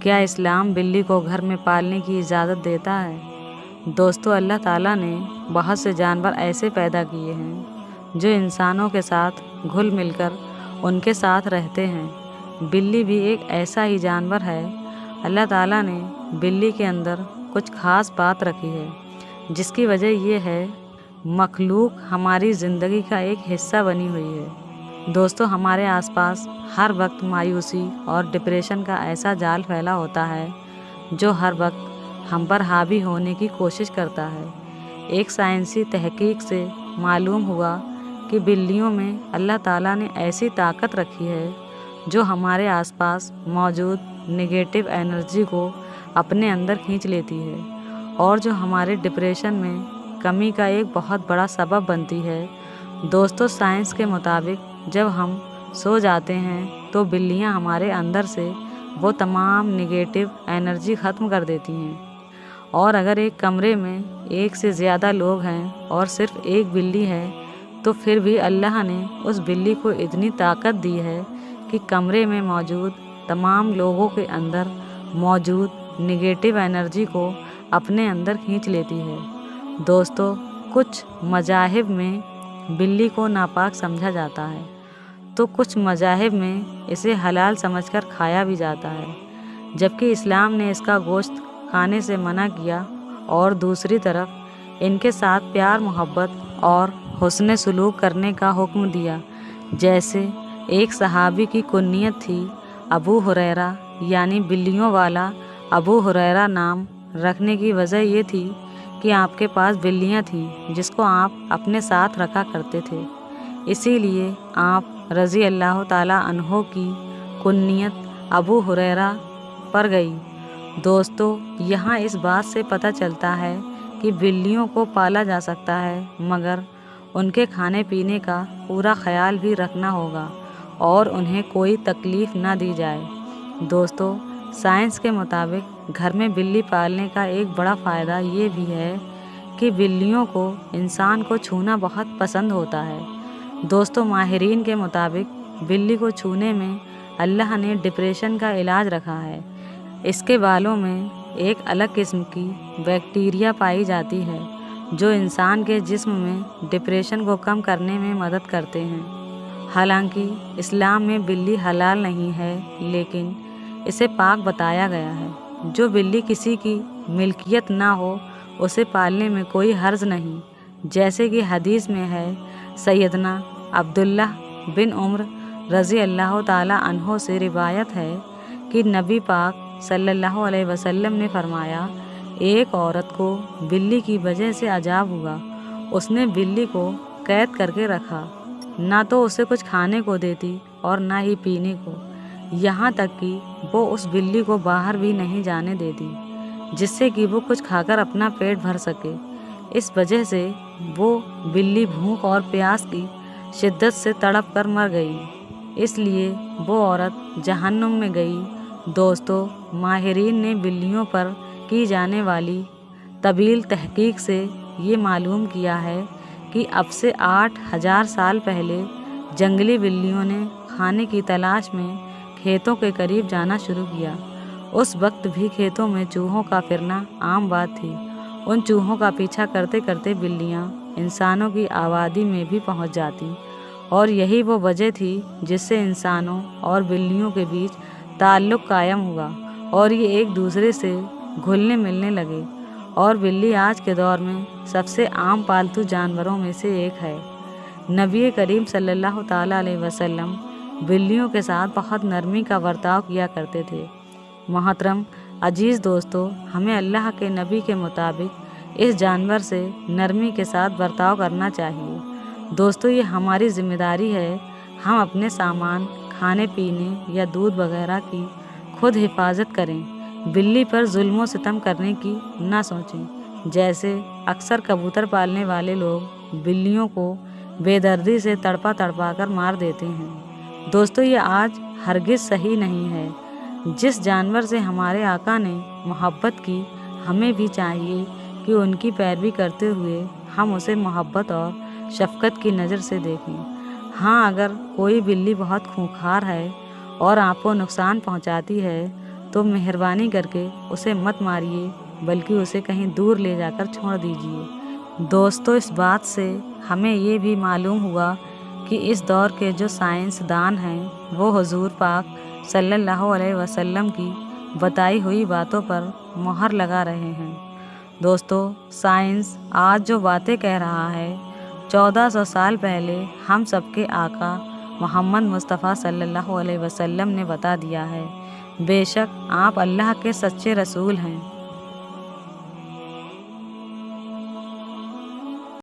کیا اسلام بلی کو گھر میں پالنے کی اجازت دیتا ہے؟ دوستو، اللہ تعالیٰ نے بہت سے جانور ایسے پیدا کیے ہیں جو انسانوں کے ساتھ گھل مل کر ان کے ساتھ رہتے ہیں۔ بلی بھی ایک ایسا ہی جانور ہے۔ اللہ تعالیٰ نے بلی کے اندر کچھ خاص بات رکھی ہے، جس کی وجہ یہ ہے مخلوق ہماری زندگی کا ایک حصہ بنی ہوئی ہے۔ دوستو، ہمارے آس پاس ہر وقت مایوسی اور ڈپریشن کا ایسا جال پھیلا ہوتا ہے جو ہر وقت ہم پر حاوی ہونے کی کوشش کرتا ہے۔ ایک سائنسی تحقیق سے معلوم ہوا کہ بلیوں میں اللہ تعالیٰ نے ایسی طاقت رکھی ہے جو ہمارے آس پاس موجود نگیٹو انرجی کو اپنے اندر کھینچ لیتی ہے اور جو ہمارے ڈپریشن میں کمی کا ایک بہت بڑا سبب بنتی ہے۔ دوستو، سائنس کے مطابق جب ہم سو جاتے ہیں تو بلیاں ہمارے اندر سے وہ تمام نگیٹو انرجی ختم کر دیتی ہیں، اور اگر ایک کمرے میں ایک سے زیادہ لوگ ہیں اور صرف ایک بلی ہے تو پھر بھی اللہ نے اس بلی کو اتنی طاقت دی ہے کہ کمرے میں موجود تمام لوگوں کے اندر موجود نگیٹو انرجی کو اپنے اندر کھینچ لیتی ہے۔ دوستو، کچھ مذاہب میں بلی کو ناپاک سمجھا جاتا ہے تو کچھ مذاہب میں اسے حلال سمجھ کر کھایا بھی جاتا ہے، جبکہ اسلام نے اس کا گوشت کھانے سے منع کیا اور دوسری طرف ان کے ساتھ پیار محبت اور حسن سلوک کرنے کا حکم دیا۔ جیسے ایک صحابی کی کنیت تھی ابو ہریرہ، یعنی بلیوں والا۔ ابو ہریرہ نام رکھنے کی وجہ یہ تھی کہ آپ کے پاس بلیاں تھیں جس کو آپ اپنے ساتھ رکھا کرتے تھے، اسی لیے آپ رضی اللہ تعالیٰ عنہ کی کنیت ابو ہریرہ پر گئی۔ دوستو، یہاں اس بات سے پتہ چلتا ہے کہ بلیوں کو پالا جا سکتا ہے، مگر ان کے کھانے پینے کا پورا خیال بھی رکھنا ہوگا اور انہیں کوئی تکلیف نہ دی جائے۔ دوستو، سائنس کے مطابق گھر میں بلی پالنے کا ایک بڑا فائدہ یہ بھی ہے کہ بلیوں کو انسان کو چھونا بہت پسند ہوتا ہے۔ دوستو، ماہرین کے مطابق بلی کو چھونے میں اللہ نے ڈپریشن کا علاج رکھا ہے۔ اس کے بالوں میں ایک الگ قسم کی بیکٹیریا پائی جاتی ہے جو انسان کے جسم میں ڈپریشن کو کم کرنے میں مدد کرتے ہیں۔ حالانکہ اسلام میں بلی حلال نہیں ہے، لیکن اسے پاک بتایا گیا ہے۔ جو بلی کسی کی ملکیت نہ ہو اسے پالنے میں کوئی حرج نہیں، جیسے کہ حدیث میں ہے۔ سیدنا عبداللہ بن عمر رضی اللہ تعالیٰ عنہ سے روایت ہے کہ نبی پاک صلی اللہ علیہ وسلم نے فرمایا، ایک عورت کو بلی کی وجہ سے عذاب ہوا۔ اس نے بلی کو قید کر کے رکھا، نہ تو اسے کچھ کھانے کو دیتی اور نہ ہی پینے کو، یہاں تک کہ وہ اس بلی کو باہر بھی نہیں جانے دیتی جس سے کہ وہ کچھ کھا کر اپنا پیٹ بھر سکے۔ اس وجہ سے وہ بلی بھوک اور پیاس کی شدت سے تڑپ کر مر گئی، اس لیے وہ عورت جہنم میں گئی۔ دوستو، ماہرین نے بلیوں پر کی جانے والی طویل تحقیق سے یہ معلوم کیا ہے کہ اب سے 8000 سال پہلے جنگلی بلیوں نے کھانے کی تلاش میں کھیتوں کے قریب جانا شروع کیا۔ اس وقت بھی کھیتوں میں چوہوں کا پھرنا عام بات تھی۔ ان چوہوں کا پیچھا کرتے کرتے بلیاں انسانوں کی آبادی میں بھی پہنچ جاتی، اور یہی وہ وجہ تھی جس سے انسانوں اور بلیوں کے بیچ تعلق قائم ہوا اور یہ ایک دوسرے سے گھلنے ملنے لگے، اور بلی آج کے دور میں سب سے عام پالتو جانوروں میں سے ایک ہے۔ نبی کریم صلی اللہ تعالیٰ علیہ وسلم بلیوں کے ساتھ بہت نرمی کا برتاؤ کیا کرتے تھے۔ محترم عزیز دوستو، ہمیں اللہ کے نبی کے مطابق اس جانور سے نرمی کے ساتھ برتاؤ کرنا چاہیے۔ دوستو، یہ ہماری ذمہ داری ہے ہم اپنے سامان، کھانے پینے یا دودھ وغیرہ کی خود حفاظت کریں۔ بلی پر ظلم و ستم کرنے کی نہ سوچیں، جیسے اکثر کبوتر پالنے والے لوگ بلیوں کو بے دردی سے تڑپا تڑپا کر مار دیتے ہیں۔ دوستو، یہ آج ہرگز صحیح نہیں ہے۔ جس جانور سے ہمارے آقا نے محبت کی، ہمیں بھی چاہیے کہ ان کی پیروی کرتے ہوئے ہم اسے محبت اور شفقت کی نظر سے دیکھیں۔ ہاں، اگر کوئی بلی بہت خونخوار ہے اور آپ کو نقصان پہنچاتی ہے تو مہربانی کر کے اسے مت ماریے بلکہ اسے کہیں دور لے جا کر چھوڑ دیجیے۔ دوستو، اس بات سے ہمیں یہ بھی معلوم ہوا کہ اس دور کے جو سائنس دان ہیں وہ حضور پاک صلی اللہ علیہ وسلم کی بتائی ہوئی باتوں پر مہر لگا رہے ہیں۔ دوستو، سائنس آج جو باتیں کہہ رہا ہے 1400 سال پہلے ہم سب کے آقا محمد مصطفیٰ صلی اللہ علیہ وسلم نے بتا دیا ہے۔ بے شک آپ اللہ کے سچے رسول ہیں۔